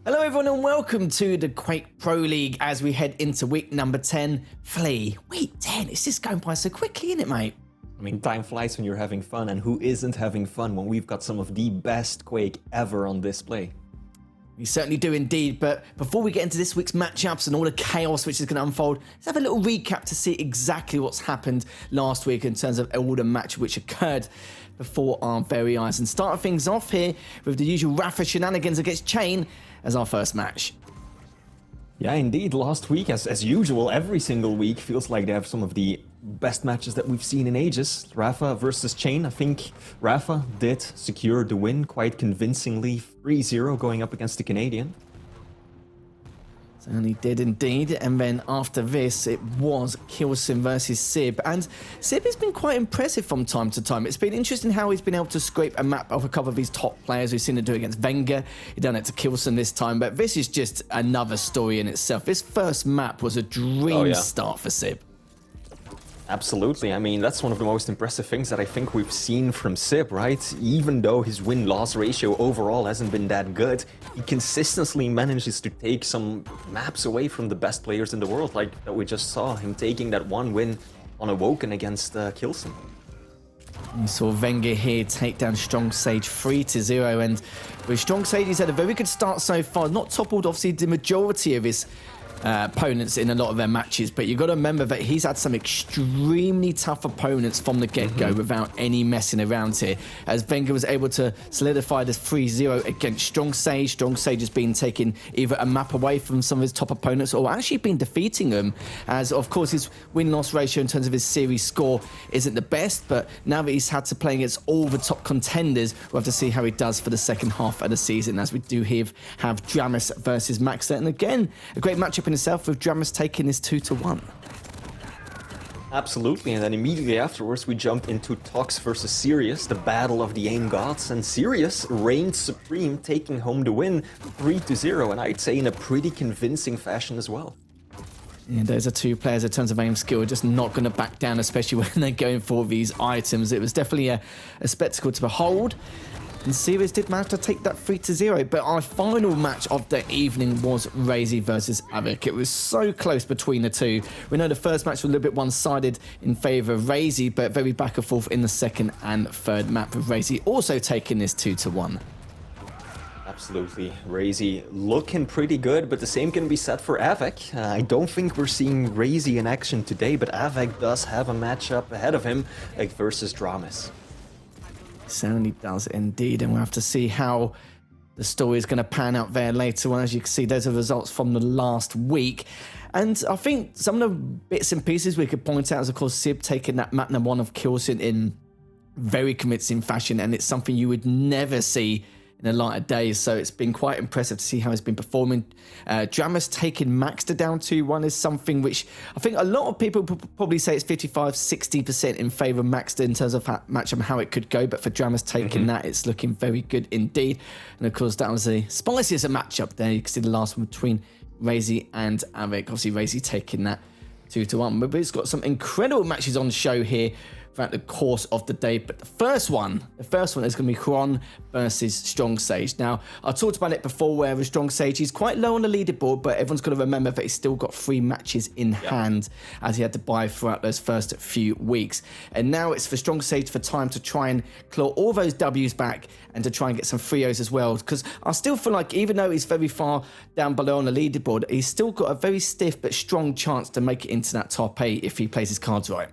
Hello everyone and welcome to the Quake Pro League as we head into week number 10. Week 10, it's just going by so quickly, isn't it, mate? I mean, time flies when you're having fun, and who isn't having fun when we've got some of the best Quake ever on display? We certainly do indeed, but before we get into this week's matchups and all the chaos which is going to unfold, let's have a little recap to see exactly what's happened last week in terms of all the match which occurred before our very eyes. And starting things off here with the usual Rafa shenanigans against Chain as our first match. Yeah, indeed. Last week, as usual, every single week feels like they have some of the best matches that we've seen in ages. Rafa versus Chain. I think Rafa did secure the win quite convincingly, 3-0 going up against the Canadian. Certainly did indeed, and then after this it was Kilson versus Sib, and Sib has been quite impressive from time to time. It's been interesting how he's been able to scrape a map of a couple of these top players. We've seen him do it against Wenger, he done it to Kilson this time, but this is just another story in itself. This first map was a dream start for Sib. Absolutely. I mean, that's one of the most impressive things that I think we've seen from Sib, right? Even though his win-loss ratio overall hasn't been that good, he consistently manages to take some maps away from the best players in the world, like that we just saw him taking that one win on Awoken against Kilson. You saw Wenger here take down Strongsage 3-0, and with Strongsage he's had a very good start so far, not toppled obviously the majority of his opponents in a lot of their matches, but you've got to remember that he's had some extremely tough opponents from the get-go without any messing around here, as Wenger was able to solidify this 3-0 against Strongsage. Strongsage has been taking either a map away from some of his top opponents or actually been defeating them, as of course his win-loss ratio in terms of his series score isn't the best, but now that he's had to play against all the top contenders, we'll have to see how he does for the second half of the season, as we do have Dramus versus Maxter, and again a great matchup in itself, with Dramus taking this 2-1. Absolutely, and then immediately afterwards we jump into Tox versus Sirius, the battle of the aim gods, and Sirius reigned supreme, taking home the win 3-0, and I'd say in a pretty convincing fashion as well. Yeah, those are two players in terms of aim skill just not going to back down, especially when they're going for these items. It was definitely a spectacle to behold. And Sirius did manage to take that 3-0, but our final match of the evening was Razy versus Avik. It was so close between the two. We know the first match was a little bit one-sided in favour of Razy, but very back and forth in the second and third map, with Razy also taking this 2-1. Absolutely. Razy looking pretty good, but the same can be said for Avik. I don't think we're seeing Razy in action today, but Avik does have a matchup ahead of him versus Dramus. Certainly does indeed, and we'll have to see how the story is going to pan out there later on. As you can see, those are results from the last week, and I think some of the bits and pieces we could point out is, of course, Sib taking that map number 1 of Kilson in very convincing fashion, and it's something you would never see in the light of days, so it's been quite impressive to see how he's been performing. Dramus taking Maxter down 2-1 is something which I think a lot of people probably say it's 55-60% in favour of Maxter in terms of match and how it could go, but for Dramus taking that, it's looking very good indeed. And of course, that was the spiciest matchup there. You can see the last one between Razy and Avik. Obviously, Razy taking that 2-1, but it's got some incredible matches on the show here throughout the course of the day. But the first one is going to be Xron versus Strongsage. Now, I talked about it before, where with Strongsage, he's quite low on the leaderboard, but everyone's got to remember that he's still got 3 matches in hand, as he had to buy throughout those first few weeks. And now it's for Strongsage for time to try and claw all those W's back and to try and get some 3-0s as well, because I still feel like even though he's very far down below on the leaderboard, he's still got a very stiff but strong chance to make it into that top 8 if he plays his cards right.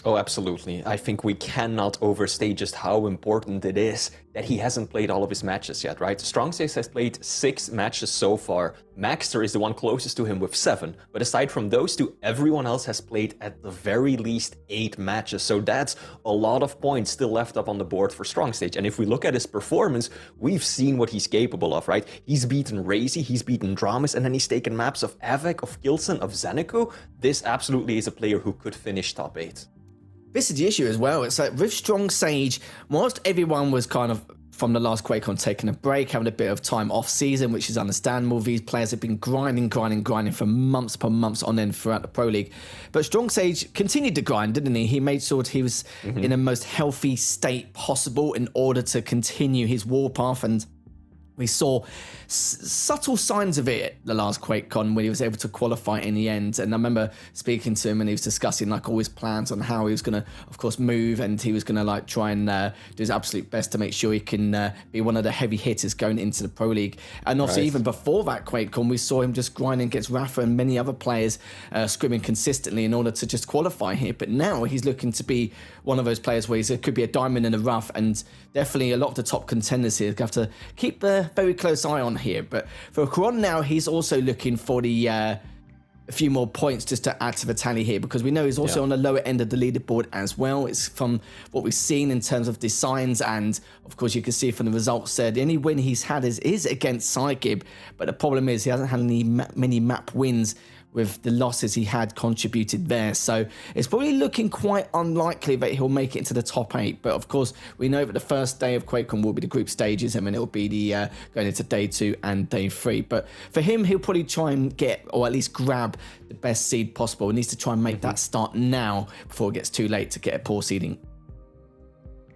Oh, absolutely. I think we cannot overstate just how important it is that he hasn't played all of his matches yet, right? Strongsage has played 6 matches so far. Maxter is the one closest to him with 7. But aside from those two, everyone else has played at the very least 8 matches. So that's a lot of points still left up on the board for Strongsage. And if we look at his performance, we've seen what he's capable of, right? He's beaten Razy, he's beaten Dramus, and then he's taken maps of Avik, of Kilson, of Zenico. This absolutely is a player who could finish top 8. This is the issue as well. It's like with Strongsage, whilst everyone was kind of from the last QuakeCon taking a break, having a bit of time off season, which is understandable. These players have been grinding for months upon months on end throughout the Pro League. But Strongsage continued to grind, didn't he? He made sure he was in the most healthy state possible in order to continue his warpath. And We saw subtle signs of it at the last QuakeCon when he was able to qualify in the end. And I remember speaking to him and he was discussing like all his plans on how he was going to, of course, move, and he was going to like try and do his absolute best to make sure he can be one of the heavy hitters going into the Pro League. And obviously even before that QuakeCon, we saw him just grinding against Rafa and many other players scrimming consistently in order to just qualify here. But now he's looking to be one of those players where he could be a diamond in the rough, and definitely a lot of the top contenders here have to keep the very close eye on here. But for Xron now, he's also looking for the a few more points just to add to the tally here, because we know he's also on the lower end of the leaderboard as well. It's from what we've seen in terms of designs, and of course you can see from the results there, the only win he's had is against Cygib, but the problem is he hasn't had many map wins with the losses he had contributed there. So it's probably looking quite unlikely that he'll make it into the top 8. But of course, we know that the first day of QuakeCon will be the group stages, and then it'll be the going into day 2 and day 3. But for him, he'll probably try and get, or at least grab, the best seed possible. He needs to try and make that start now before it gets too late to get a poor seeding.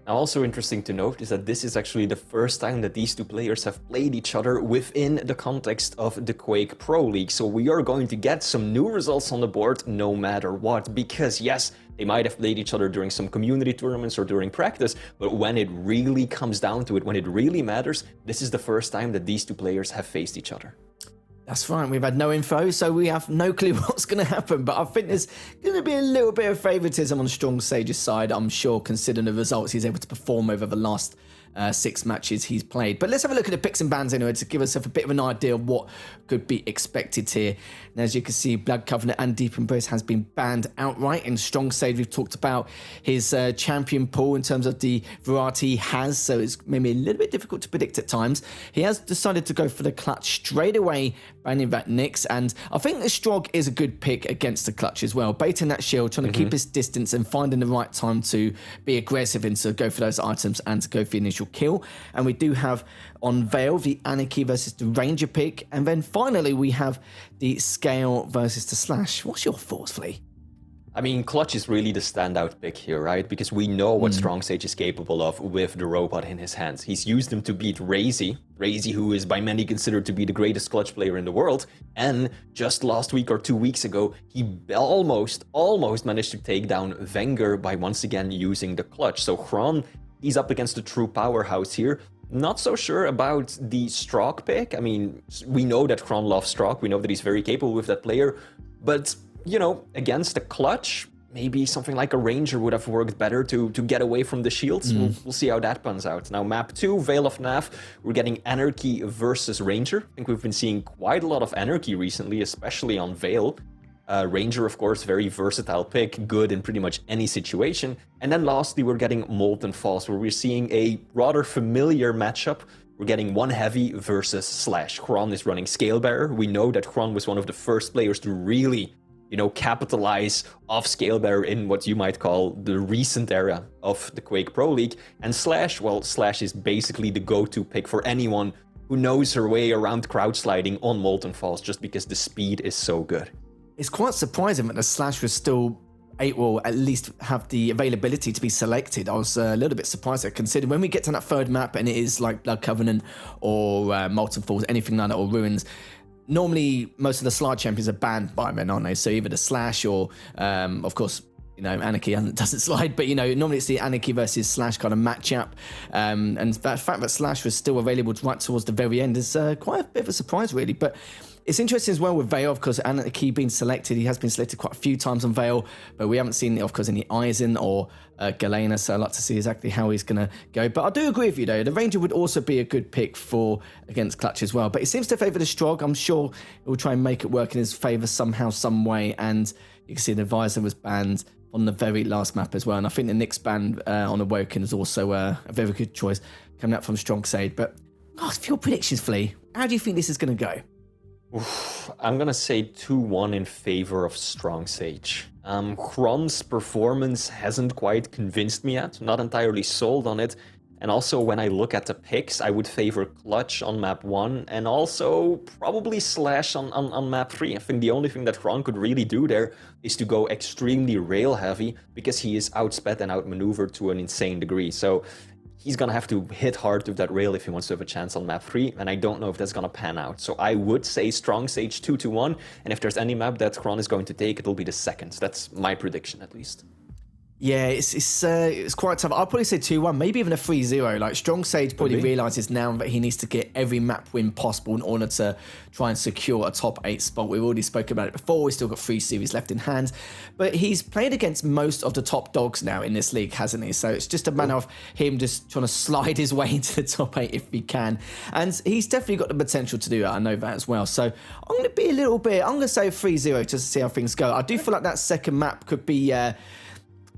Also interesting to note is that this is actually the first time that these two players have played each other within the context of the Quake Pro League. So we are going to get some new results on the board no matter what, because yes, they might have played each other during some community tournaments or during practice, but when it really comes down to it, when it really matters, this is the first time that these two players have faced each other. That's right, we've had no info, so we have no clue what's going to happen, but I think there's going to be a little bit of favouritism on Strongsage's side, I'm sure, considering the results he's able to perform over the last 6 matches he's played. But let's have a look at the picks and bans anyway to give us a bit of an idea of what could be expected here. And as you can see, Blood Covenant and Deep Embrace has been banned outright. In Strongsage, we've talked about his champion pool in terms of the variety he has, so it's maybe a little bit difficult to predict at times. He has decided to go for the clutch straight away, banning that Nyx, and I think the Strog is a good pick against the clutch as well. Baiting that shield, trying to keep his distance and finding the right time to be aggressive and to go for those items and to go for the initial kill. And we do have on Vale the Anarchy versus the Ranger pick, and then finally we have the Scale versus the Slash. What's your thoughts, Flea? I mean, Clutch is really the standout pick here, right? Because we know what Strongsage is capable of with the robot in his hands. He's used him to beat Razy, who is by many considered to be the greatest Clutch player in the world. And just last week or 2 weeks ago, he almost managed to take down Wenger by once again using the Clutch. So Xron, he's up against a true powerhouse here. Not so sure about the Strog pick. I mean, we know that Xron loves Strog. We know that he's very capable with that player. But, you know, against the Clutch, maybe something like a Ranger would have worked better to get away from the shields. We'll see how that pans out. Now, map 2, Vale of Pnath, we're getting Anarchy versus Ranger. I think we've been seeing quite a lot of Anarchy recently, especially on Vale. Ranger, of course, very versatile pick, good in pretty much any situation. And then lastly, we're getting Molten Falls, where we're seeing a rather familiar matchup. We're getting one heavy versus Slash. Xron is running Scalebearer. We know that Xron was one of the first players to really, you know, capitalize off Scalebearer in what you might call the recent era of the Quake Pro League. And Slash, well, Slash is basically the go-to pick for anyone who knows her way around crowd sliding on Molten Falls, just because the speed is so good. It's quite surprising that the Slash was still will at least have the availability to be selected. I was a little bit surprised at considering when we get to that third map and it is like Blood Covenant or Molten Falls, anything like that, or Ruins, normally most of the slide champions are banned by men, aren't they? So either the Slash or, of course, you know, Anarchy doesn't slide, but, you know, normally it's the Anarchy versus Slash kind of matchup. And the fact that Slash was still available right towards the very end is quite a bit of a surprise, really. But it's interesting as well with Vale, of course, Anarchy being selected. He has been selected quite a few times on Vale, but we haven't seen, of course, any Eisen or Galena, so I'd like to see exactly how he's going to go. But I do agree with you, though. The Ranger would also be a good pick for against Clutch as well. But it seems to favour the Strog. I'm sure he'll try and make it work in his favour somehow, some way. And you can see the Visor was banned on the very last map as well. And I think the Nyx ban on Awoken is also a very good choice coming out from Strongsage. But for your predictions, Flea, how do you think this is going to go? I'm gonna say 2-1 in favor of Strongsage. Xron's performance hasn't quite convinced me yet, not entirely sold on it. And also when I look at the picks, I would favor Clutch on map 1 and also probably Slash on map 3. I think the only thing that Xron could really do there is to go extremely rail heavy because he is outsped and outmaneuvered to an insane degree. So he's gonna have to hit hard with that rail if he wants to have a chance on map 3, and I don't know if that's gonna pan out. So I would say Strongsage 2-1, and if there's any map that Xron is going to take, it'll be the second. That's my prediction, at least. Yeah, it's quite tough. I'll probably say 2-1, maybe even a 3-0. Like, Strongsage probably realises now that he needs to get every map win possible in order to try and secure a top 8 spot. We've already spoken about it before. We've still got 3 series left in hand. But he's played against most of the top dogs now in this league, hasn't he? So it's just a matter of him just trying to slide his way into the top 8 if he can. And he's definitely got the potential to do that. I know that as well. So I'm going to be a little bit... I'm going to say 3-0 just to see how things go. I do feel like that second map could be...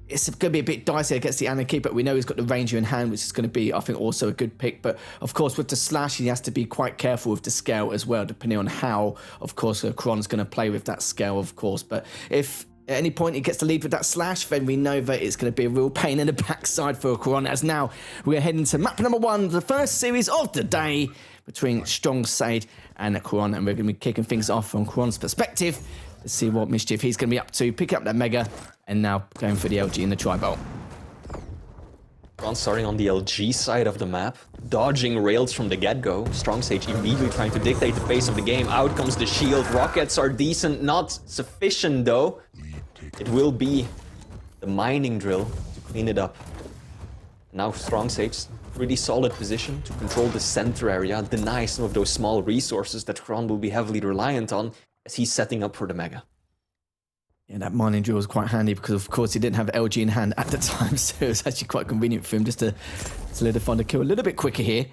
it's going to be a bit dicey against the Anarchy, but we know he's got the Ranger in hand, which is going to be, I think, also a good pick. But, of course, with the Slash, he has to be quite careful with the scale as well, depending on how, of course, Xron's going to play with that scale, of course. But if at any point he gets to lead with that Slash, then we know that it's going to be a real pain in the backside for Xron. As now we're heading to map number 1, the first series of the day between Strongsage and Xron. And we're going to be kicking things off from Xron's perspective to see what mischief he's going to be up to, pick up that Mega, and now going for the LG in the tri-bolt. Xron starting on the LG side of the map, dodging rails from the get-go. Strongsage immediately trying to dictate the pace of the game. Out comes the shield. Rockets are decent, not sufficient though. It will be the mining drill to clean it up. Now Strongsage, pretty solid position to control the center area, deny some of those small resources that Xron will be heavily reliant on as he's setting up for the Mega. Yeah, that mining drill was quite handy because, of course, he didn't have LG in hand at the time, so it was actually quite convenient for him just to solidify the kill a little bit quicker here.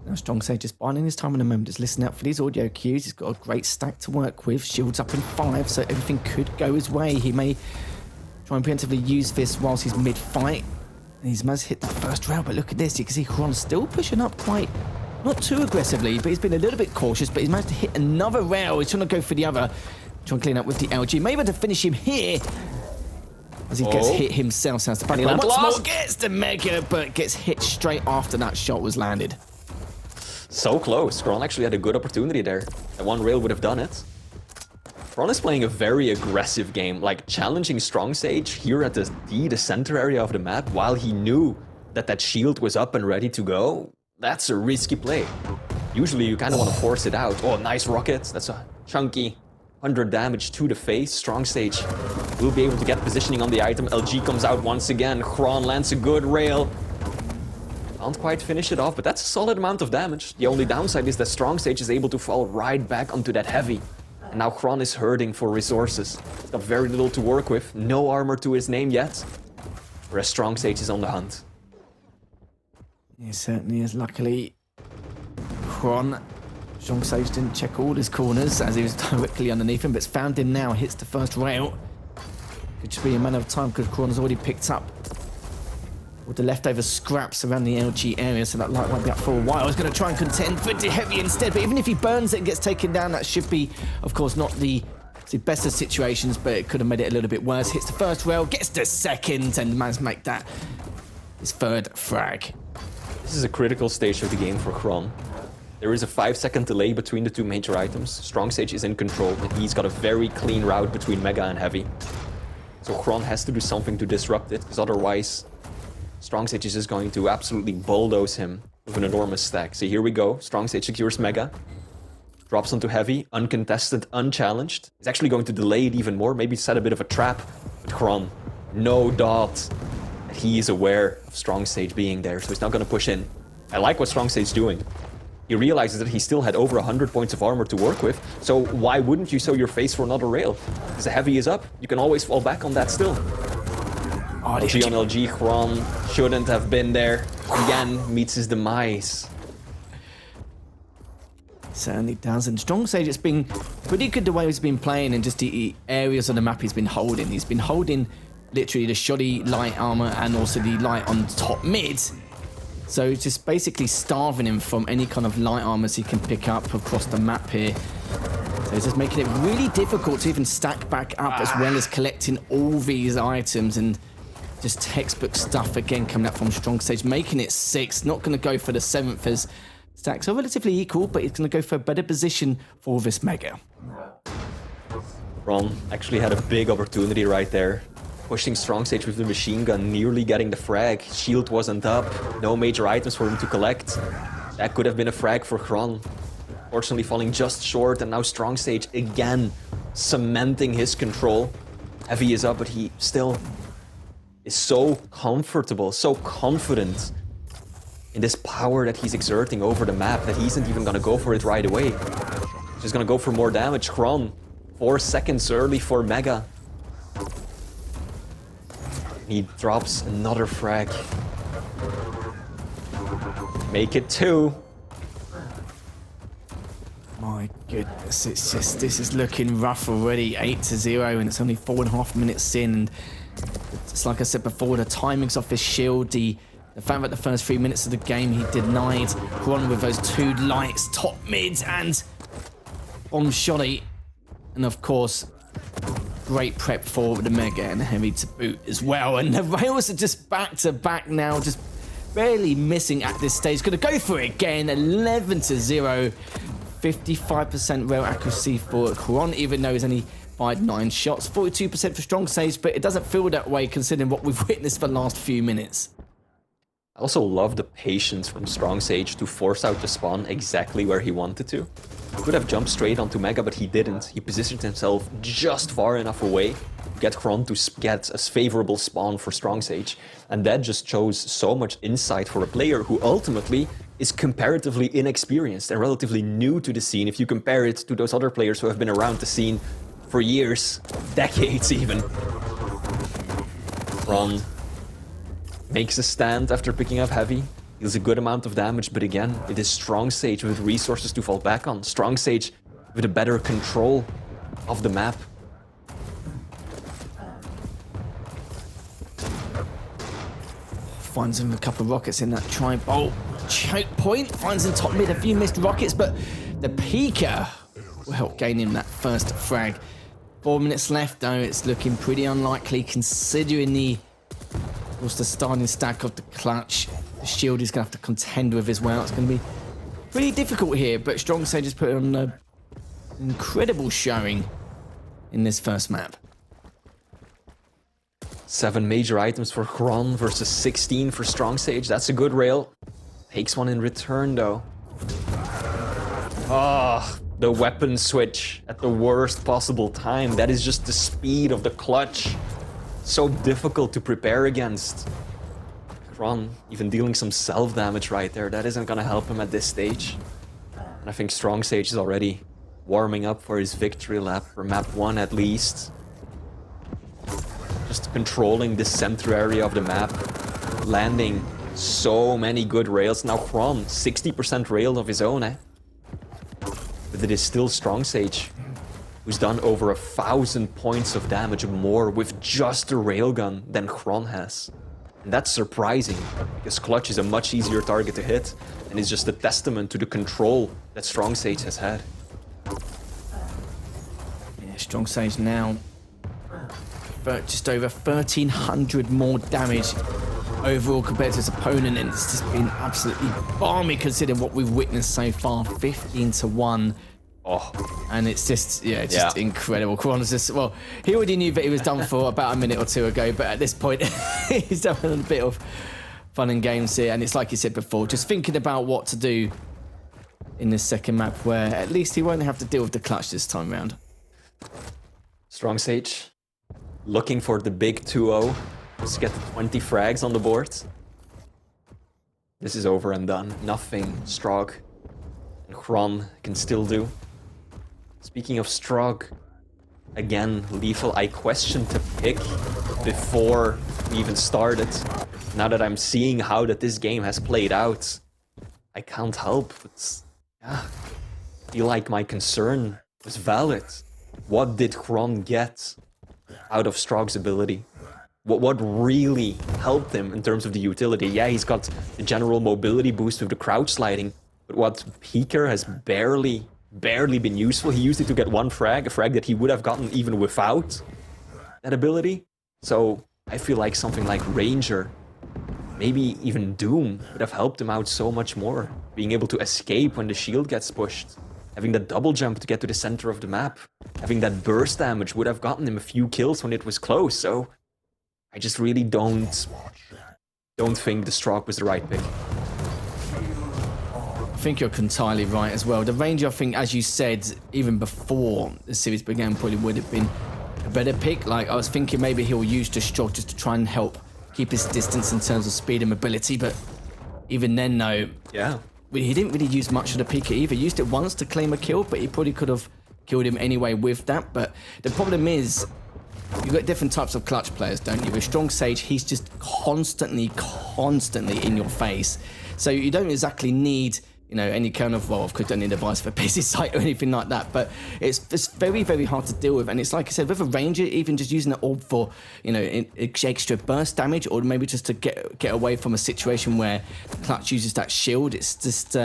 Now Strongsage just biding his time in a moment, just listening out for these audio cues. He's got a great stack to work with, shields up in 5, so everything could go his way. He may try and preemptively use this whilst he's mid-fight. And he's managed to hit that first rail, but look at this. You can see Xron still pushing up quite... not too aggressively, but he's been a little bit cautious, but he's managed to hit another rail. He's trying to go for the other. Trying to clean up with the LG. Maybe to finish him here. As he gets hit himself. Sounds the once more gets the Mega, but gets hit straight after that shot was landed. So close. Xron actually had a good opportunity there. That one rail would have done it. Xron is playing a very aggressive game, like challenging Strongsage here at the center area of the map while he knew that that shield was up and ready to go. That's a risky play. Usually you kind of want to force it out. Oh, nice rockets. That's a chunky 100 damage to the face. Strongsage will be able to get positioning on the item. LG comes out once again. Xron lands a good rail. Can't quite finish it off, but that's a solid amount of damage. The only downside is that Strongsage is able to fall right back onto that heavy. And now Xron is hurting for resources. He's got very little to work with. No armor to his name yet. Whereas Strongsage is on the hunt. He certainly is. Luckily, Strongsage didn't check all his corners as he was directly underneath him, but it's found him now, hits the first rail. Could just be a matter of time because Xron's already picked up all the leftover scraps around the LG area, so that light won't be up for a while. He's going to try and contend with the heavy instead, but even if he burns it and gets taken down, that should be, of course, not the best of situations, but it could have made it a little bit worse. Hits the first rail, gets the second, and managed to make that his third frag. This is a critical stage of the game for Xron. There is a 5-second delay between the two major items. Strongsage is in control, and he's got a very clean route between Mega and Heavy. So Xron has to do something to disrupt it, because otherwise Strongsage is just going to absolutely bulldoze him with an enormous stack. So here we go. Strongsage secures Mega. Drops onto Heavy, uncontested, unchallenged. He's actually going to delay it even more, maybe set a bit of a trap. But Xron, no doubt that he is aware of Strongsage being there, so he's not going to push in. I like what Strongsage's doing. He realizes that he still had over 100 points of armor to work with, so why wouldn't you show your face for another rail? Because the Heavy is up, you can always fall back on that still. LG on LG, Xron shouldn't have been there. Again, meets his demise. Certainly does, and Strongsage, it's been pretty good the way he's been playing and just the areas on the map he's been holding. He's been holding literally the shoddy light armor and also the light on top mid. So it's just basically starving him from any kind of light armors he can pick up across the map here. So it's just making it really difficult to even stack back up as well as collecting all these items, and just textbook stuff again coming up from Strongsage, making it 6. Not going to go for the 7th as stacks are relatively equal, but it's going to go for a better position for this Mega. Xron actually had a big opportunity right there. pushing Strongsage with the machine gun, nearly getting the frag. Shield wasn't up, no major items for him to collect. That could have been a frag for Xron. Fortunately falling just short, and now Strongsage again cementing his control. Heavy is up, but he still is so comfortable, so confident in this power that he's exerting over the map that he isn't even gonna go for it right away. He's just gonna go for more damage. Xron, 4 seconds early for Mega. He drops another frag. Make it 2. My goodness, it's just, this is looking rough already. 8-0, and it's only 4.5 minutes in. And it's like I said before, the timing's off his shield. The fact that the first 3 minutes of the game he denied Xron with those 2 lights, top mid, and bomb shoddy. And of course, great prep for the Mega and Heavy to boot as well. And the rails are just back to back now, just barely missing at this stage. Gonna go for it again, 11-0. 55% rail accuracy for Xron, even though he's only fired 9 shots. 42% for Strongsage, but it doesn't feel that way considering what we've witnessed for the last few minutes. I also love the patience from Strongsage to force out the spawn exactly where he wanted to. He could have jumped straight onto Mega, but he didn't. He positioned himself just far enough away to get Xron to get a favorable spawn for Strongsage. And that just shows so much insight for a player who ultimately is comparatively inexperienced and relatively new to the scene if you compare it to those other players who have been around the scene for years, decades even. Xron makes a stand after picking up Heavy, deals a good amount of damage, but again, it is Strongsage with resources to fall back on. Strongsage with a better control of the map. Finds him a couple of rockets in that tri-bolt choke point. Finds in top mid a few missed rockets, but the peeker will help gain him that first frag. 4 minutes left, though. It's looking pretty unlikely considering the starting stack of the clutch. The shield is going to have to contend with as well. It's going to be pretty difficult here, but Strongsage has put on an incredible showing in this first map. 7 major items for Xron versus 16 for Strongsage. That's a good rail. Takes one in return, though. Ah, the weapon switch at the worst possible time. That is just the speed of the clutch. So difficult to prepare against. Xron even dealing some self-damage right there. That isn't gonna help him at this stage. And I think Strongsage is already warming up for his victory lap, for map 1 at least. Just controlling the center area of the map. Landing so many good rails. Now Xron, 60% rail of his own, eh? But it is still Strongsage, who's done over 1,000 points of damage more with just a railgun than Xron has. And that's surprising, because Clutch is a much easier target to hit, and is just a testament to the control that Strongsage has had. Yeah, Strongsage now just over 1,300 more damage overall compared to his opponent, and it's just been absolutely balmy considering what we've witnessed so far. 15-1. Oh. And it's just, yeah, it's just incredible. Xron's just, well, he already knew that he was done for about a minute or two ago, but at this point, he's having a bit of fun and games here. And it's like you said before, just thinking about what to do in this second map, where at least he won't have to deal with the clutch this time round. Strongsage looking for the big 2-0. Let's get the 20 frags on the board. This is over and done. Nothing Strog and Xron can still do. Speaking of Strog, again, lethal. I questioned to pick before we even started. Now that I'm seeing how that this game has played out, I can't help but feel like my concern was valid. What did Xron get out of Strog's ability? What really helped him in terms of the utility? Yeah, he's got the general mobility boost with the crouch sliding, but what Peeker has barely been useful. He used it to get one frag, a frag that he would have gotten even without that ability. So I feel like something like Ranger, maybe even Doom, would have helped him out so much more. Being able to escape when the shield gets pushed. Having that double jump to get to the center of the map. Having that burst damage would have gotten him a few kills when it was close. So I just really don't think the Strog was the right pick. I think you're entirely right as well. The Ranger, I think, as you said, even before the series began, probably would have been a better pick. Like, I was thinking maybe he'll use the Strog just to try and help keep his distance in terms of speed and mobility, but even then, no. Yeah. He didn't really use much of the Pika either. He used it once to claim a kill, but he probably could have killed him anyway with that. But the problem is, you've got different types of clutch players, don't you? With Strongsage, he's just constantly in your face. So you don't exactly need, any kind of, well, of course, don't need a device for busy sight or anything like that, but it's very, very hard to deal with. And it's like I said, with a Ranger, even just using the orb for, extra burst damage, or maybe just to get away from a situation where the clutch uses that shield, it's just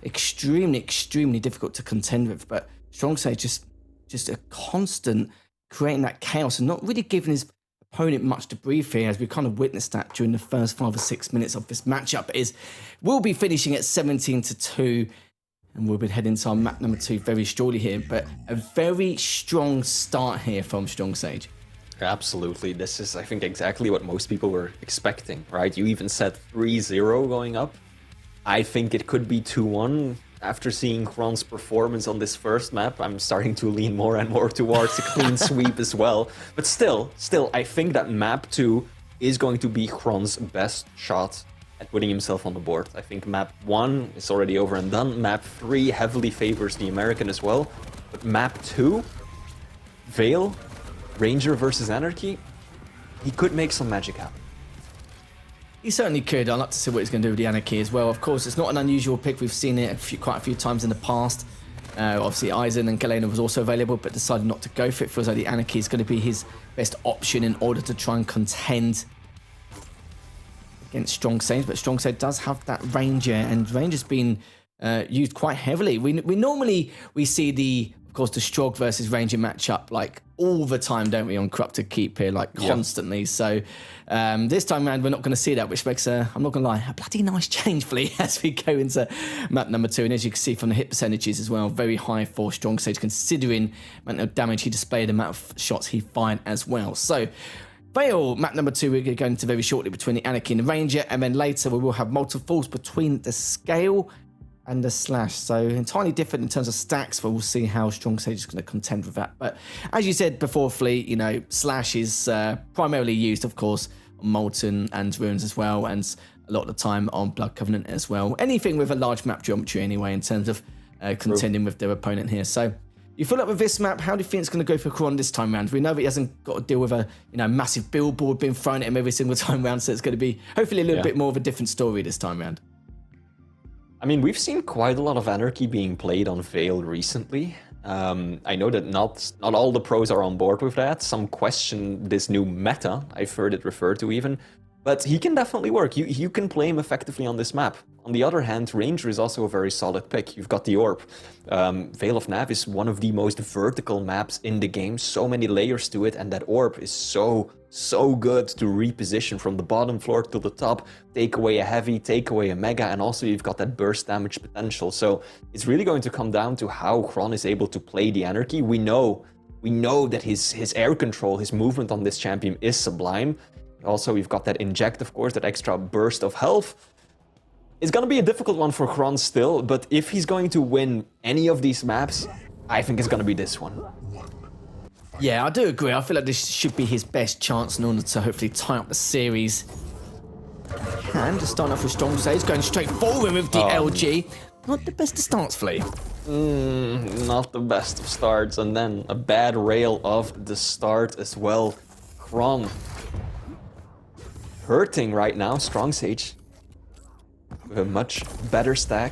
extremely difficult to contend with. But Strongsage just a constant creating that chaos and not really giving his opponent much to breathe here, as we kind of witnessed that during the first 5 or 6 minutes of this matchup. We'll be finishing at 17-2, and we'll be heading to our map number 2 very shortly here, but a very strong start here from Strongsage. Absolutely. This is, I think, exactly what most people were expecting, right? You even said 3-0 going up. I think it could be 2-1. After seeing Xron's performance on this first map, I'm starting to lean more and more towards a clean sweep as well. But still, I think that map 2 is going to be Xron's best shot at putting himself on the board. I think map 1 is already over and done. Map 3 heavily favors the American as well. But map 2, Vale, Ranger versus Anarchy, he could make some magic happen. He certainly could. I'd like to see what he's going to do with the Anarchy as well. Of course, it's not an unusual pick. We've seen it quite a few times in the past. Obviously, Eisen and Galena was also available, but decided not to go for it. Feels like the Anarchy is going to be his best option in order to try and contend against Strongsage. But Strongsage does have that Ranger, and Ranger's been used quite heavily. We normally see the Strog versus Ranger matchup like all the time, don't we, on Corrupted Keep here, like constantly. Yeah. So this time around, we're not going to see that, which makes, I'm not going to lie, a bloody nice change, Flea, as we go into map number 2. And as you can see from the hit percentages as well, very high for Strongsage, considering the amount of damage he displayed, the amount of shots he fired as well. So Vale, map number 2, we're going to go into very shortly between the Anarchy and the Ranger, and then later we will have Molten Falls between the Scale and the Slash. So entirely different in terms of stacks, but we'll see how Strongsage is going to contend with that. But as you said before, Flea, Slash is primarily used, of course, on Molten and Ruins as well, and a lot of the time on Blood Covenant as well. Anything with a large map geometry anyway, in terms of contending with their opponent here. So you feel like with this map, how do you think it's going to go for Xron this time round? We know that he hasn't got to deal with a massive billboard being thrown at him every single time round, so it's going to be hopefully a little bit more of a different story this time round. I mean, we've seen quite a lot of Anarchy being played on Vale recently. I know that not all the pros are on board with that. Some question this new meta, I've heard it referred to even. But he can definitely work. You can play him effectively on this map. On the other hand, Ranger is also a very solid pick. You've got the Orb. Vale of Pnath is one of the most vertical maps in the game. So many layers to it, and that Orb is so good to reposition from the bottom floor to the top, take away a heavy, take away a mega, and also you've got that burst damage potential. So it's really going to come down to how Xron is able to play the Anarchy. We know that his air control, his movement on this champion is sublime. Also, we've got that inject, of course, that extra burst of health. It's going to be a difficult one for Xron still, but if he's going to win any of these maps, I think it's going to be this one. Yeah, I do agree. I feel like this should be his best chance in order to hopefully tie up the series. And just starting off with Strongsage, going straight forward with the LG. Not the best of starts, Flea. Not the best of starts, and then a bad rail of the start as well. Xron hurting right now. Strongsage with a much better stack.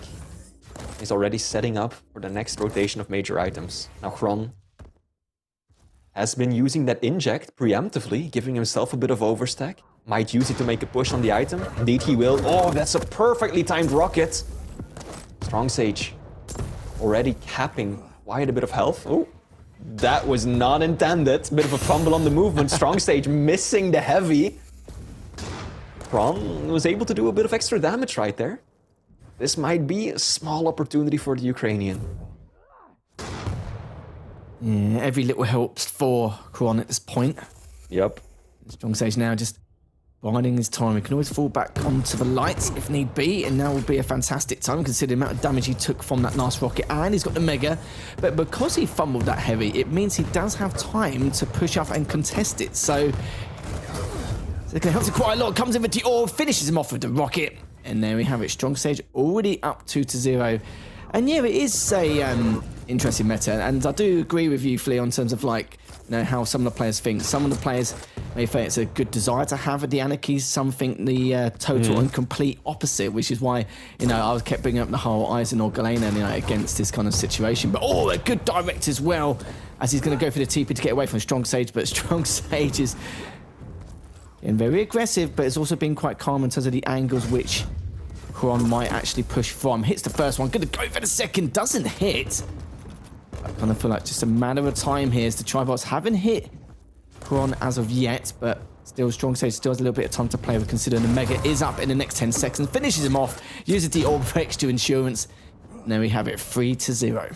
He's already setting up for the next rotation of major items. Now Xron has been using that inject preemptively, giving himself a bit of overstack. Might use it to make a push on the item. Indeed he will. Oh, that's a perfectly timed rocket. Strongsage already capping quite a bit of health. Oh, that was not intended. Bit of a fumble on the movement. Strongsage missing the heavy. Xron was able to do a bit of extra damage right there. This might be a small opportunity for the Ukrainian. Yeah, every little helps for Xron at this point. Yep. Strongsage now just biding his time. He can always fall back onto the lights if need be, and now would be a fantastic time considering the amount of damage he took from that last rocket, and he's got the Mega. But because he fumbled that heavy, it means he does have time to push up and contest it. So it can help him quite a lot. Comes in with the orb, finishes him off with the rocket, and there we have it. Strongsage already up 2-0. And yeah, it is a interesting meta, and I do agree with you, Flea, in terms of like, you know, how some of the players think. Some of the players may think it's a good desire to have the Anarchies. Some think the total and complete opposite, which is why, you know, I kept bringing up the whole Eisen or Galena, you know, against this kind of situation. But a good direct as well, as he's going to go for the TP to get away from Strongsage. But Strongsage is getting very aggressive, but it's also been quite calm in terms of the angles which Xron might actually push from. Hits the first one, gonna go for the second, doesn't hit. I kind of feel like just a matter of time here as the Tribots haven't hit Xron as of yet, but still Strongsage still has a little bit of time to play with, considering the Mega is up in the next 10 seconds. Finishes him off, uses the orb for extra insurance. And there we have it, 3-0.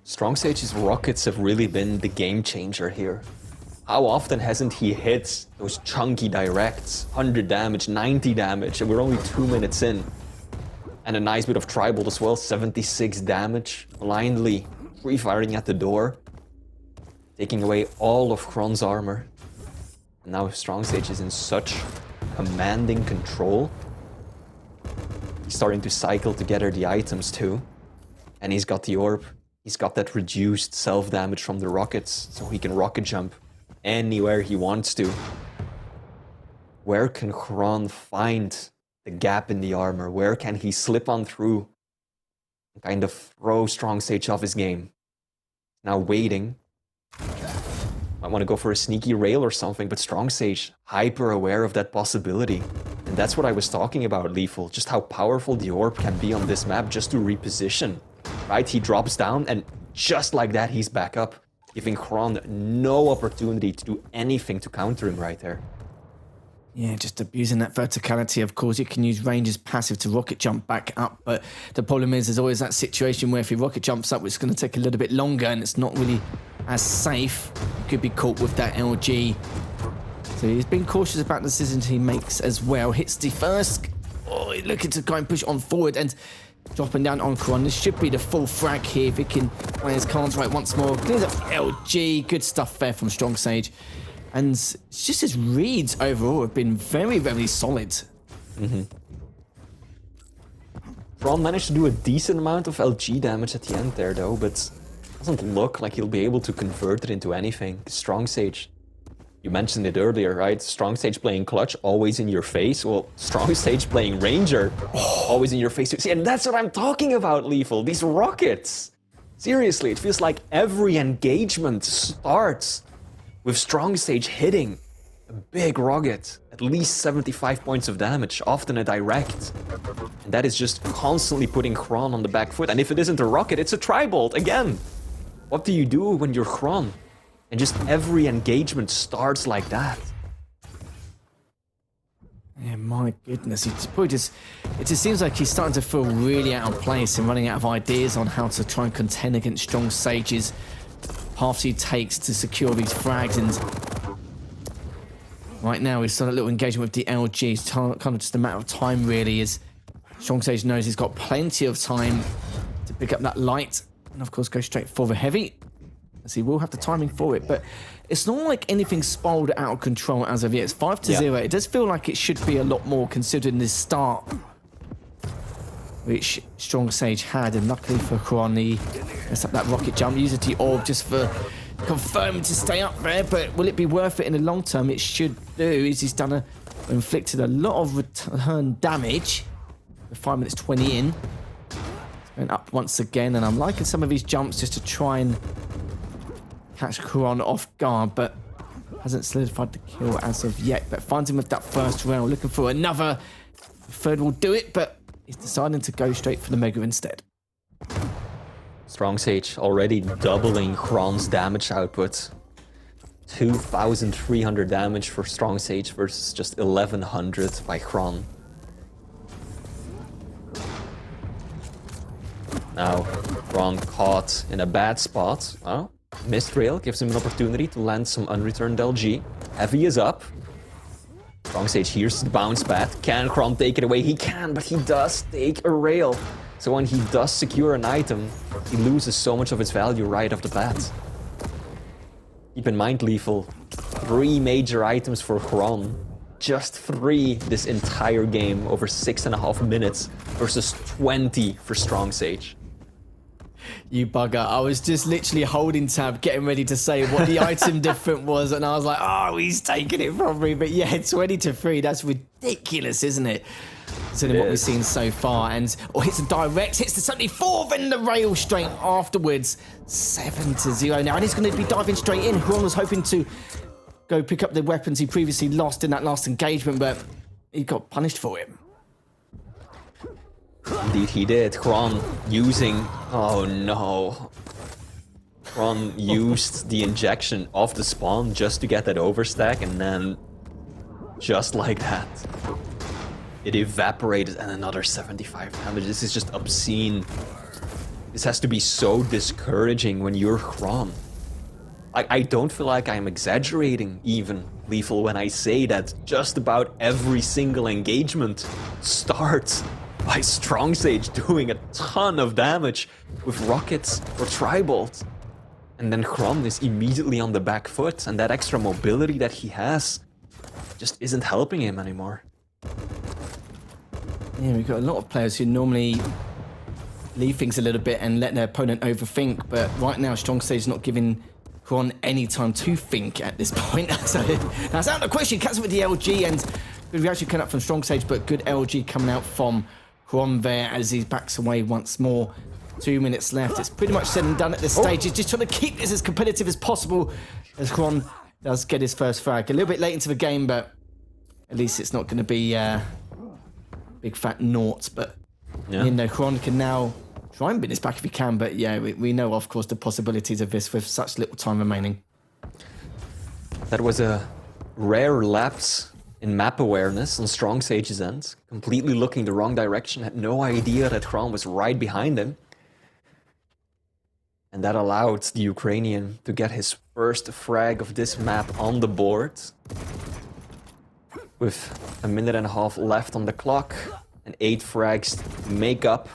Strongsage's rockets have really been the game changer here. How often hasn't he hit those chunky directs? 100 damage, 90 damage, and we're only 2 minutes in. And a nice bit of Tribal as well, 76 damage. Blindly free-firing at the door. Taking away all of Xron's armor. And now Strongsage is in such commanding control. He's starting to cycle together the items too. And he's got the orb. He's got that reduced self-damage from the rockets, so he can rocket jump anywhere he wants to. Where can Xron find the gap in the armor? Where can he slip on through and kind of throw Strongsage off his game? Now waiting. Might want to go for a sneaky rail or something, but Strongsage hyper aware of that possibility. And that's what I was talking about, Lethal. Just how powerful the orb can be on this map just to reposition. Right? He drops down and just like that he's back up, giving Xron no opportunity to do anything to counter him right there. Yeah, just abusing that verticality. Of course, you can use Ranger's passive to rocket jump back up, but the problem is there's always that situation where if he rocket jumps up, it's going to take a little bit longer and it's not really as safe. He could be caught with that LG. So he's been cautious about the decisions he makes as well. Hits the first. Oh, he's looking to go and push on forward and dropping down on Xron. This should be the full frag here if he can play his cards right once more. Clears up LG. Good stuff there from Strongsage. And it's just his reads overall have been very, very solid. Xron managed to do a decent amount of LG damage at the end there though, but doesn't look like he'll be able to convert it into anything. Strongsage, you mentioned it earlier, right? Strongsage playing clutch, always in your face. Well, Strongsage playing Ranger, always in your face. See, and that's what I'm talking about, Lethal. These rockets. Seriously, it feels like every engagement starts with Strongsage hitting a big rocket, at least 75 points of damage, often a direct. And that is just constantly putting Xron on the back foot. And if it isn't a rocket, it's a Tribolt again. What do you do when you're Xron? And just every engagement starts like that. Yeah, my goodness. It just seems like he's starting to feel really out of place and running out of ideas on how to try and contend against Strongsage's paths he takes to secure these frags. And right now he's done a little engagement with the LG. It's kind of just a matter of time really, as Strongsage knows he's got plenty of time to pick up that light and of course go straight for the heavy, as he will have the timing for it. But it's not like anything spiraled out of control as of yet. It's 5-0. Yeah. It does feel like it should be a lot more considering this start which Strongsage had, and luckily for Xron, he messed up that rocket jump, uses the orb just for confirming to stay up there. But will it be worth it in the long term? It should do, as he's inflicted a lot of return damage. With 5 minutes 20 in. Going up once again, and I'm liking some of these jumps just to try and catch Xron off guard, but hasn't solidified the kill as of yet. But finds him with that first round, looking for another. The third will do it, but he's deciding to go straight for the Mega instead. Strongsage already doubling Xron's damage output. 2,300 damage for Strongsage versus just 1,100 by Xron. Now, Xron caught in a bad spot. Oh, missed rail gives him an opportunity to land some unreturned LG. Heavy is up. Strongsage here's the bounce back. Can Xron take it away? He can, but he does take a rail. So when he does secure an item, he loses so much of its value right off the bat. Keep in mind, Lethal, 3 major items for Xron. Just 3 this entire game over 6.5 minutes versus 20 for Strongsage. You bugger. I was just literally holding tab, getting ready to say what the item difference was, and I was like, oh, he's taking it from me. But yeah, 20-3, that's ridiculous, isn't it? Considering what we've seen so far. And hits a direct, hits the 74, then the rail straight afterwards. 7-0 now, and he's going to be diving straight in. Xron was hoping to go pick up the weapons he previously lost in that last engagement, but he got punished for it. Indeed he did. Xron using... Oh no. Xron used the injection off the spawn just to get that overstack, and then just like that, it evaporated and another 75 damage. This is just obscene. This has to be so discouraging when you're Xron. I don't feel like I'm exaggerating even, Lethal, when I say that just about every single engagement starts by Strongsage doing a ton of damage with rockets or tribolts. And then Xron is immediately on the back foot, and that extra mobility that he has just isn't helping him anymore. Yeah, we've got a lot of players who normally leave things a little bit and let their opponent overthink, but right now Strongsage is not giving Xron any time to think at this point. So that's out of the question. Cuts with the LG, and good reaction coming up from Strongsage, but good LG coming out from Xron there as he backs away once more. 2 minutes left. It's pretty much said and done at this stage. He's just trying to keep this as competitive as possible as Xron does get his first frag. A little bit late into the game, but at least it's not going to be big fat naught. But you know, Xron can now try and win this back if he can. But yeah, we know, of course, the possibilities of this with such little time remaining. That was a rare lapse in map awareness on Strongsage's end. Completely looking the wrong direction, had no idea that Xron was right behind him. And that allowed the Ukrainian to get his first frag of this map on the board. With a minute and a half left on the clock and 8 frags to make up.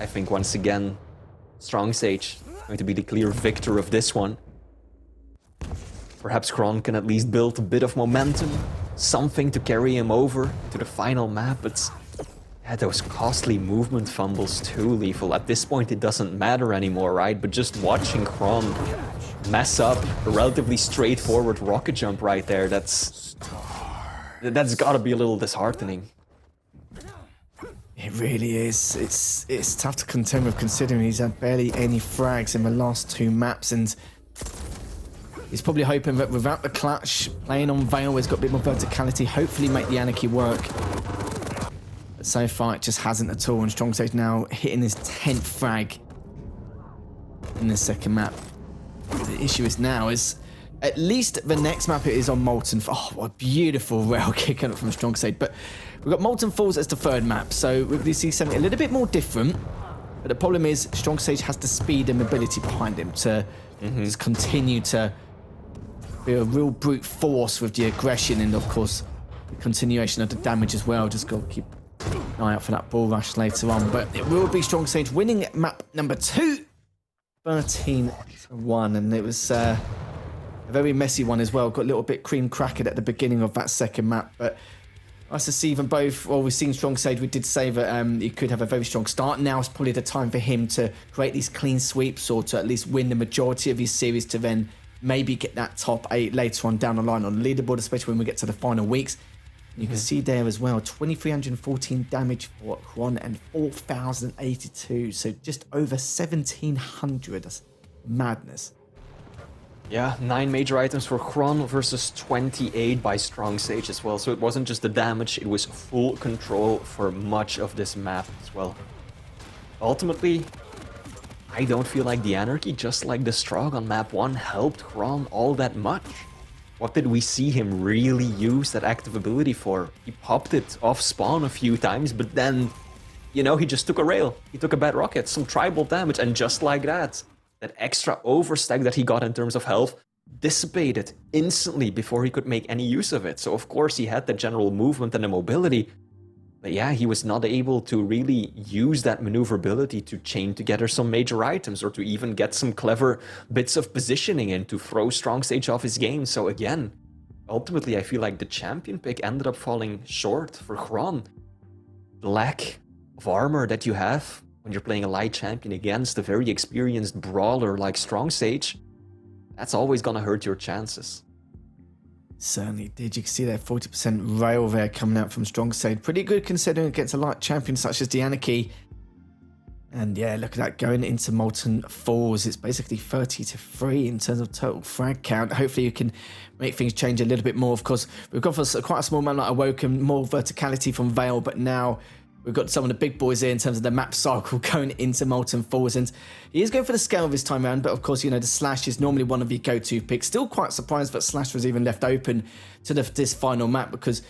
I think once again, Strongsage going to be the clear victor of this one. Perhaps Xron can at least build a bit of momentum, something to carry him over to the final map, but yeah, those costly movement fumbles too, Lethal. At this point it doesn't matter anymore, right? But just watching Xron mess up a relatively straightforward rocket jump right there, that's gotta be a little disheartening. It really is. It's tough to contend with, considering he's had barely any frags in the last 2 maps, and he's probably hoping that without the clutch, playing on Vale, he's got a bit more verticality, hopefully make the Anarchy work. But so far it just hasn't at all, and Strongsage now hitting his 10th frag in the second map. The issue is now is at least the next map is on Molten Falls. Oh, what a beautiful rail kick up from Strongsage. But we've got Molten Falls as the 3rd map, so we see something a little bit more different. But the problem is Strongsage has the speed and mobility behind him to just continue to be a real brute force with the aggression, and of course the continuation of the damage as well. Just got to keep an eye out for that bull rush later on. But it will be Strongsage winning map number 2, 13-1, and it was a very messy one as well. Got a little bit cream crackered at the beginning of that second map, but nice to see them both. Well, we've seen Strongsage. We did say that he could have a very strong start. Now is probably the time for him to create these clean sweeps, or to at least win the majority of his series, to then maybe get that top 8 later on down the line on the leaderboard, especially when we get to the final weeks. You can see there as well, 2,314 damage for Xron and 4,082. So just over 1,700. That's madness. Yeah, 9 major items for Xron versus 28 by Strongsage as well. So it wasn't just the damage, it was full control for much of this map as well. Ultimately, I don't feel like the Anarchy, just like the Strog on map 1, helped Xron all that much. What did we see him really use that active ability for? He popped it off spawn a few times, but then, you know, he just took a rail. He took a bad rocket, some tribal damage, and just like that, that extra overstack that he got in terms of health dissipated instantly before he could make any use of it. So of course he had the general movement and the mobility, but yeah, he was not able to really use that maneuverability to chain together some major items or to even get some clever bits of positioning in to throw Strongsage off his game. So again, ultimately I feel like the champion pick ended up falling short for Xron. The lack of armor that you have when you're playing a light champion against a very experienced brawler like Strongsage, that's always gonna hurt your chances. Certainly did. You can see that 40% rail there coming out from Strongsage. Pretty good considering against a light champion such as the Anarchy. And yeah, look at that going into Molten Falls. It's basically 30-3 in terms of total frag count. Hopefully you can make things change a little bit more. Of course, we've got for quite a small man like Awoken, more verticality from Vale, but now we've got some of the big boys here in terms of the map cycle going into Molten Falls. And he is going for the scale this time around, but of course, you know, the Slash is normally one of your go-to picks. Still quite surprised that Slash was even left open to this final map, because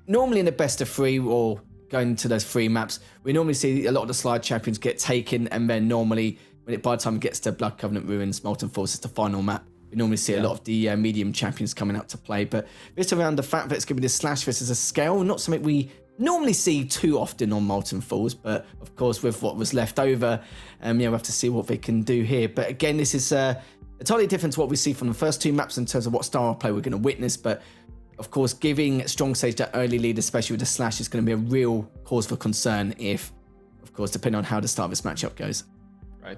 normally in the best of 3 or going to those 3 maps, we normally see a lot of the slide champions get taken, and then normally by the time it gets to Blood Covenant Ruins, Molten Falls is the final map. We normally see a lot of the medium champions coming out to play, but this around the fact that it's going to be the Slash versus a scale, not something we normally see too often on Molten Falls, but of course with what was left over, yeah, we'll have to see what they can do here. But again, this is entirely different to what we see from the first 2 maps in terms of what style of play we're going to witness, but of course, giving Strongsage that early lead, especially with the Slash, is going to be a real cause for concern if, of course, depending on how the start of this matchup goes. Right.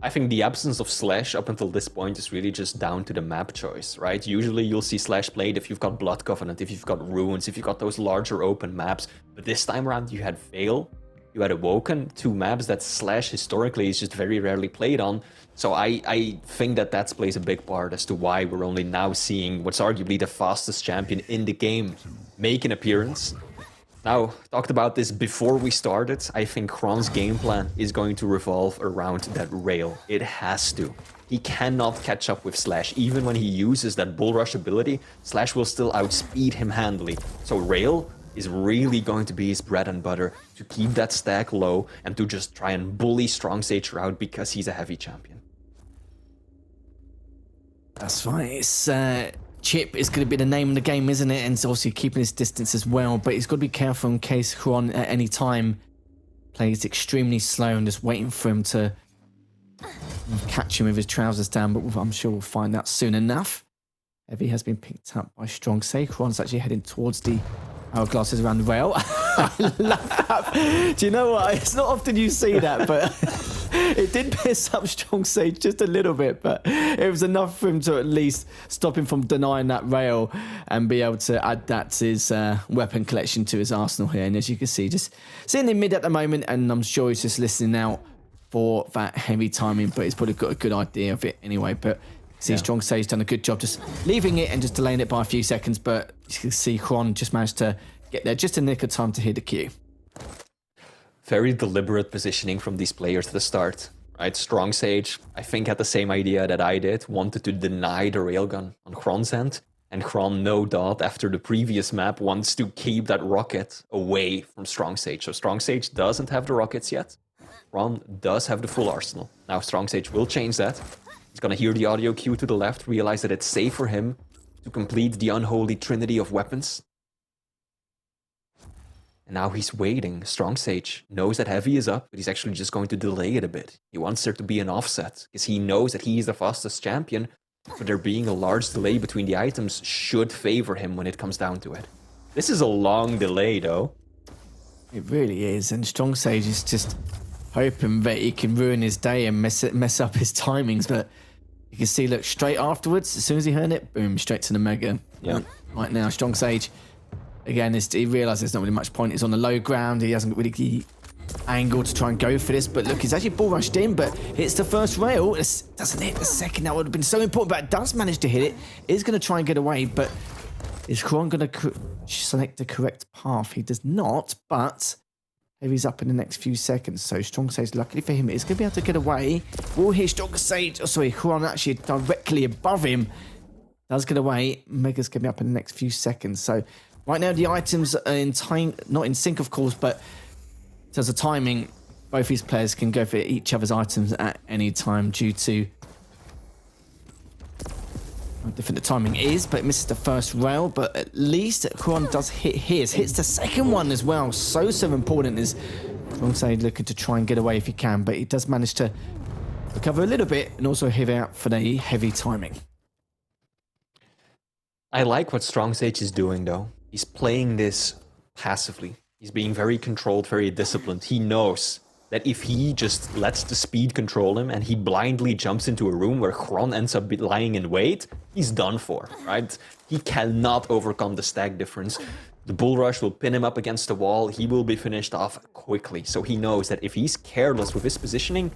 I think the absence of Slash up until this point is really just down to the map choice, right? Usually you'll see Slash played if you've got Blood Covenant, if you've got Ruins, if you've got those larger open maps. But this time around you had Vale, you had Awoken, 2 maps that Slash historically is just very rarely played on. So I think that plays a big part as to why we're only now seeing what's arguably the fastest champion in the game make an appearance. Now, talked about this before we started, I think Xron's game plan is going to revolve around that rail. It has to. He cannot catch up with Slash. Even when he uses that bull rush ability, Slash will still outspeed him handily. So rail is really going to be his bread and butter, to keep that stack low and to just try and bully Strongsage around because he's a heavy champion. That's right. It's Chip is going to be the name of the game, isn't it? And it's obviously keeping his distance as well. But he's got to be careful in case Xron at any time plays extremely slow and just waiting for him to catch him with his trousers down. But I'm sure we'll find out soon enough. Heavy has been picked up by Strongsage. Xron's actually heading towards the hourglasses around the rail. I love that. Do you know what? It's not often you see that, but it did piss up Strongsage just a little bit, but it was enough for him to at least stop him from denying that rail and be able to add that to his weapon collection to his arsenal here. And as you can see, just sitting in mid at the moment, and I'm sure he's just listening out for that heavy timing, but he's probably got a good idea of it anyway. But see, Strongsage done a good job just leaving it and just delaying it by a few seconds, but you can see Xron just managed to get there just in the nick of time to hit the Q. Very deliberate positioning from these players at the start, right? Strongsage, I think, had the same idea that I did, wanted to deny the railgun on Xron's end, and Xron, no doubt, after the previous map, wants to keep that rocket away from Strongsage. So Strongsage doesn't have the rockets yet. Xron does have the full arsenal. Now Strongsage will change that. He's gonna hear the audio cue to the left, realize that it's safe for him to complete the unholy trinity of weapons. And now he's waiting. Strongsage knows that Heavy is up, but he's actually just going to delay it a bit. He wants there to be an offset, because he knows that he is the fastest champion, but there being a large delay between the items should favor him when it comes down to it. This is a long delay, though. It really is, and Strongsage is just hoping that he can ruin his day and mess up his timings, but you can see, look, straight afterwards, as soon as he heard it, boom, straight to the Mega. Yeah. Right now, Strongsage, again, he realises there's not really much point. He's on the low ground. He hasn't really angled to try and go for this, but look, he's actually ball rushed in, but hits the first rail. It doesn't hit the second. That would have been so important, but it does manage to hit it. Is going to try and get away, but is Xron going to select the correct path? He does not, but Heavy's up in the next few seconds, so Strongsage, luckily for him, is going to be able to get away. Will hit Strongsage, Xron actually directly above him. Does get away. Mega's going to be up in the next few seconds, so right now the items are in time, not in sync of course, but in terms of timing, both these players can go for each other's items at any time due to how different the timing is, but it misses the first rail. But at least Xron does hit his. Hits the second one as well. So important is Strongsage looking to try and get away if he can, but he does manage to recover a little bit and also hit out for the heavy timing. I like what Strongsage is doing, though. He's playing this passively. He's being very controlled, very disciplined. He knows that if he just lets the speed control him and he blindly jumps into a room where Xron ends up lying in wait, he's done for, right? He cannot overcome the stack difference. The bull rush will pin him up against the wall. He will be finished off quickly. So he knows that if he's careless with his positioning,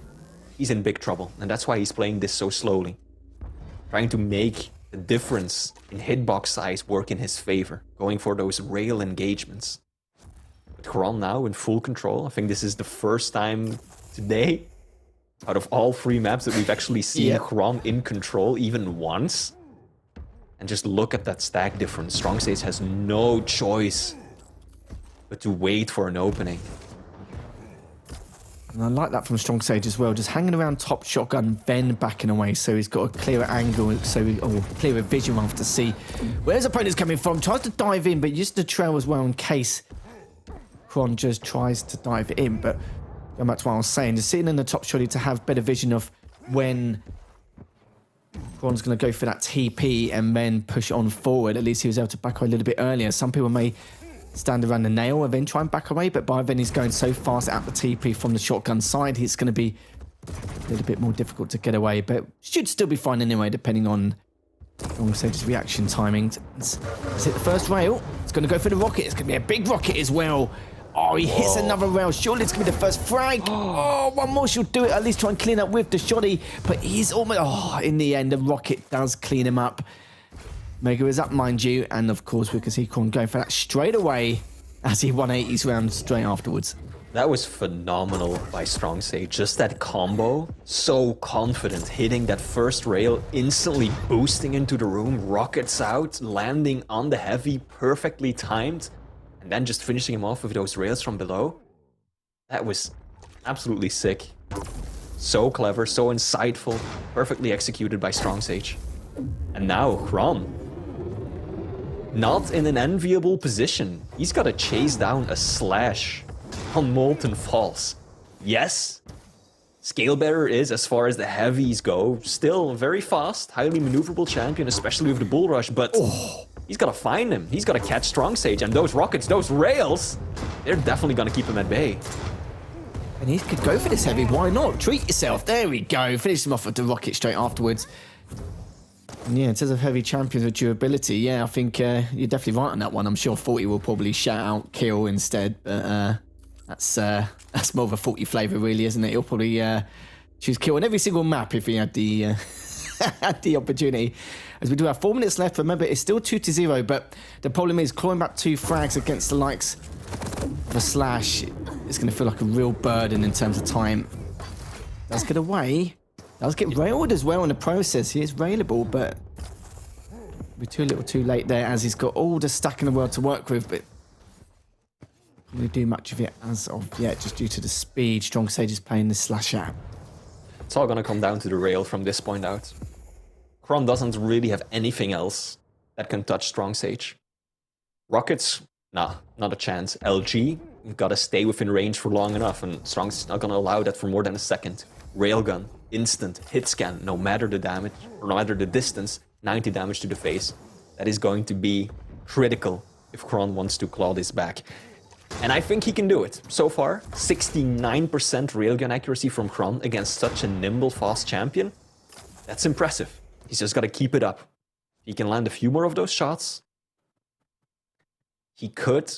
he's in big trouble. And that's why he's playing this so slowly. Trying to make the difference in hitbox size work in his favor. Going for those rail engagements. With Xron now in full control. I think this is the first time today out of all 3 maps that we've actually seen Xron in control even once. And just look at that stack difference. Strongsage has no choice but to wait for an opening. And I like that from Strongsage as well, just hanging around top shotgun, then backing away, so he's got a clearer angle, or clearer vision off to see where his opponent's coming from. Tries to dive in, but uses the trail as well in case Xron just tries to dive in. But going back to what I was saying, just sitting in the top shotty to have better vision of when Xron's going to go for that TP and then push on forward. At least he was able to back away a little bit earlier. Some people may stand around the nail and then try and back away, but by then he's going so fast at the TP from the shotgun side, it's going to be a little bit more difficult to get away, but should still be fine anyway, depending on Strongsage's reaction timing. Let's hit the first rail. It's going to go for the rocket. It's going to be a big rocket as well. Oh, he hits another rail. Surely it's going to be the first frag. Oh, one more should do it. At least try and clean up with the shotty, but he's almost... Oh, in the end, the rocket does clean him up. Mega is up, mind you, and of course we can see Xron going for that straight away as he 180s round straight afterwards. That was phenomenal by Strongsage. Just that combo, so confident, hitting that first rail, instantly boosting into the room, rockets out, landing on the heavy, perfectly timed, and then just finishing him off with those rails from below. That was absolutely sick. So clever, so insightful, perfectly executed by Strongsage. And now Xron, not in an enviable position. He's got to chase down a slash on Molten Falls. Yes, Scalebearer is, as far as the heavies go, still very fast, highly maneuverable champion, especially with the bull rush, but he's got to find him. He's got to catch Strongsage, and those rockets, those rails, they're definitely going to keep him at bay. And he could go for this heavy. Why not? Treat yourself. There we go. Finish him off with the rocket straight afterwards. And yeah, in terms of heavy champions with durability, yeah, I think you're definitely right on that one. I'm sure 40 will probably shout out kill instead, but that's more of a 40 flavour really, isn't it? He'll probably choose kill on every single map if he had the had the opportunity. As we do have 4 minutes left, remember it's still 2-0, but the problem is clawing back 2 frags against the likes of a slash is going to feel like a real burden in terms of time. Does get away. Does get railed as well in the process. He is railable, but we're too little too late there as he's got all the stack in the world to work with, but can't really do much of it as of yet just due to the speed. Strongsage is playing the slash out. It's all going to come down to the rail from this point out. Xron doesn't really have anything else that can touch Strongsage. Rockets, nah, not a chance. LG, you've got to stay within range for long enough, and Strong's not going to allow that for more than a second. Railgun, instant, hit scan, no matter the damage, or no matter the distance, 90 damage to the face. That is going to be critical if Xron wants to claw this back. And I think he can do it. So far, 69% railgun accuracy from Xron against such a nimble, fast champion. That's impressive. He's just got to keep it up. He can land a few more of those shots. He could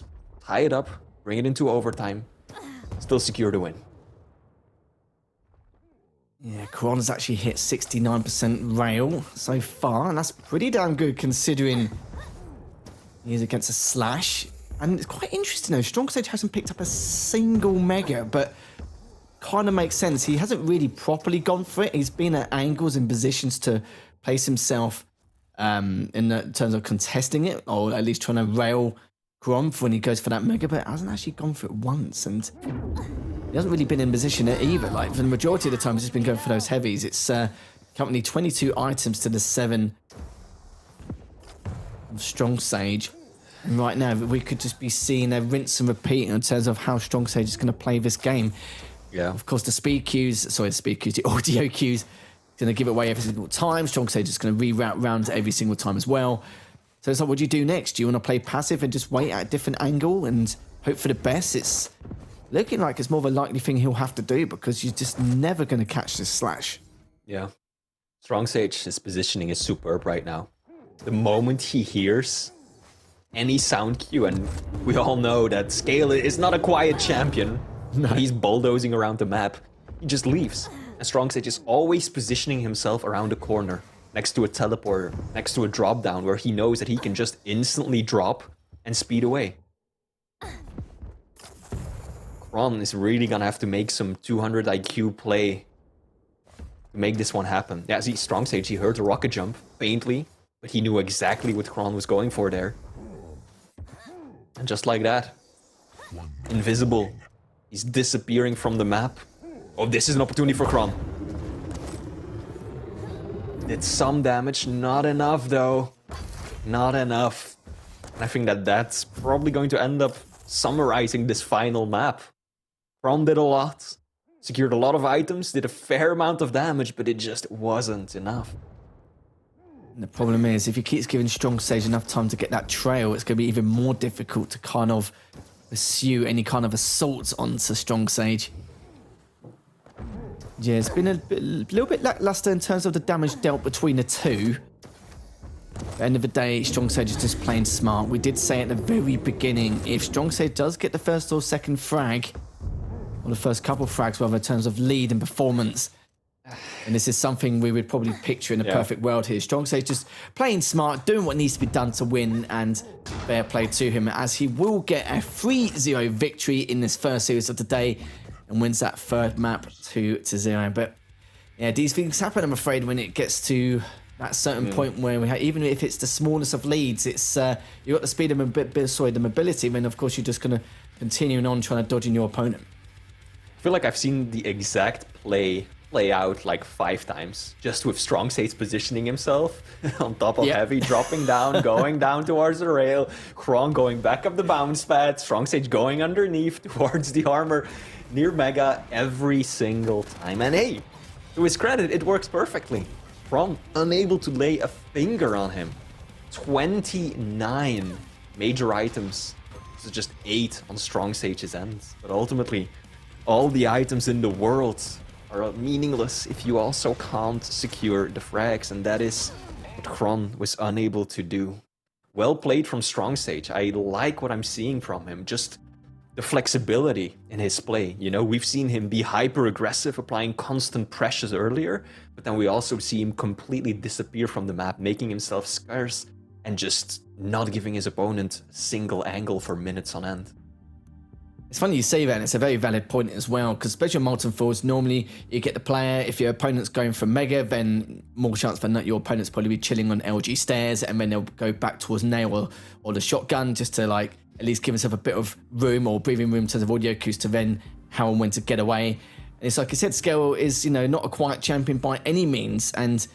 tie it up, bring it into overtime, still secure the win. Yeah, Xron's actually hit 69% rail so far, and that's pretty damn good considering he is against a slash. And it's quite interesting though, Strongsage hasn't picked up a single mega, but kind of makes sense. He hasn't really properly gone for it. He's been at angles and positions to place himself in terms of contesting it, or at least trying to rail Xron for when he goes for that mega, but hasn't actually gone for it once, and he hasn't really been in position either. Like, for the majority of the time, he's just been going for those heavies. It's currently 22 items to the 7 of Strongsage. And right now, we could just be seeing a rinse and repeat in terms of how Strongsage is going to play this game. Yeah. Of course, the audio cues, going to give it away every single time. Strongsage is going to reroute rounds every single time as well. So it's like, what do you do next? Do you want to play passive and just wait at a different angle and hope for the best? It's looking like it's more of a likely thing he'll have to do because you're just never going to catch this slash. Yeah. Strongsage, his positioning is superb right now. The moment he hears any sound cue, and we all know that Scale is not a quiet champion. No. He's bulldozing around the map. He just leaves. And Strongsage is always positioning himself around a corner, next to a teleporter, next to a drop down, where he knows that he can just instantly drop and speed away. Xron is really gonna have to make some 200 IQ play to make this one happen. Yeah, see, Strongsage, he heard the rocket jump faintly, but he knew exactly what Xron was going for there. And just like that, invisible, he's disappearing from the map. Oh, this is an opportunity for Xron. Did some damage, not enough though. Not enough. And I think that that's probably going to end up summarizing this final map. Xron did a lot, secured a lot of items, did a fair amount of damage, but it just wasn't enough. And the problem is, if he keeps giving Strongsage enough time to get that trail, it's going to be even more difficult to kind of pursue any kind of assault onto Strongsage. Yeah, it's been a little bit lackluster in terms of the damage dealt between the two. At the end of the day, Strongsage is just playing smart. We did say at the very beginning, if Strongsage does get the first or second frag, or the first couple frags rather, in terms of lead and performance, and this is something we would probably picture in a perfect world here. Strongsage just playing smart, doing what needs to be done to win, and fair play to him, as he will get a 3-0 victory in this first series of the day and wins that third map 2-0. But yeah, these things happen, I'm afraid, when it gets to that certain point where we have, even if it's the smallest of leads, it's you got the speed and the mobility, then of course you're just going to continue on trying to dodge in your opponent. I feel like I've seen the exact play out like 5 times, just with Strongsage positioning himself on top of Heavy, dropping down, going down towards the rail, Xron going back up the bounce pad, Strongsage going underneath towards the armor near Mega every single time. And hey, to his credit, it works perfectly. Xron unable to lay a finger on him. 29 major items. This is just 8 on Strongsage's end. But ultimately, all the items in the world are meaningless if you also can't secure the frags, and that is what Xron was unable to do. Well played from Strongsage. I like what I'm seeing from him. Just the flexibility in his play. You know, we've seen him be hyper aggressive, applying constant pressures earlier, but then we also see him completely disappear from the map, making himself scarce and just not giving his opponent a single angle for minutes on end. It's funny you say that, and it's a very valid point as well, because especially on Molten Falls, normally you get the player, if your opponent's going for Mega, then more chance than not your opponent's probably be chilling on LG stairs, and then they'll go back towards Nail or the shotgun, just to like at least give himself a bit of room or breathing room in terms of audio cues to then how and when to get away. And it's like I said, Scale is, you know, not a quiet champion by any means, and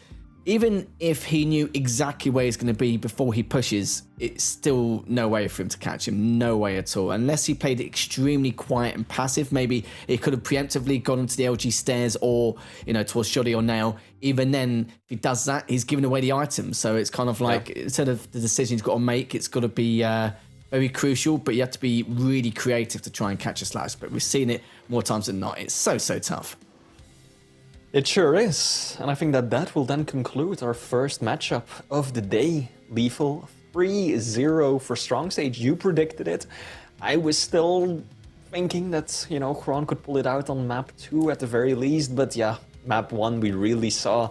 even if he knew exactly where he's going to be before he pushes, it's still no way for him to catch him. No way at all. Unless he played extremely quiet and passive, maybe he could have preemptively gone into the LG stairs or, you know, towards Shoddy or Nail. Even then, if he does that, he's giving away the items. So it's kind of like, instead of the decision he's got to make, it's got to be very crucial, but you have to be really creative to try and catch a slash. But we've seen it more times than not. It's so tough. It sure is, and I think that will then conclude our first matchup of the day. Lethal 3-0 for Strongsage. You predicted it. I was still thinking that, you know, Xron could pull it out on map 2 at the very least, but yeah, map 1 we really saw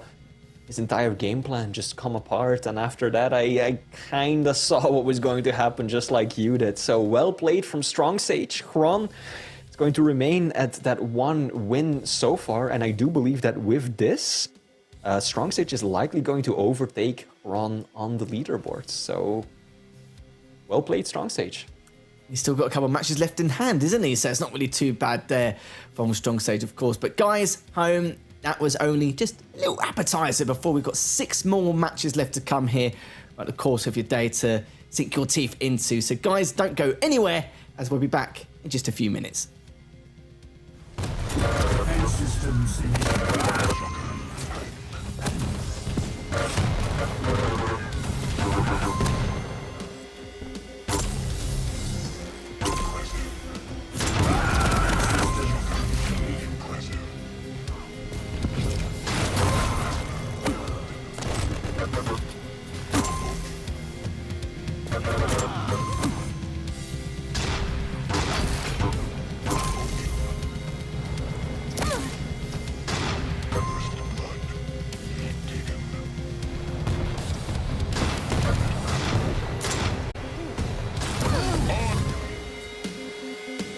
his entire game plan just come apart, and after that I kinda saw what was going to happen, just like you did. So well played from Strongsage. Xron going to remain at that 1 win so far, and I do believe that with this, Strongsage is likely going to overtake Xron on the leaderboard. So, well played, Strongsage. He's still got a couple of matches left in hand, isn't he? So it's not really too bad there from Strongsage, of course. But guys, home, that was only just a little appetizer before we've got 6 more matches left to come here like the course of your day to sink your teeth into. So guys, don't go anywhere, as we'll be back in just a few minutes. Systems in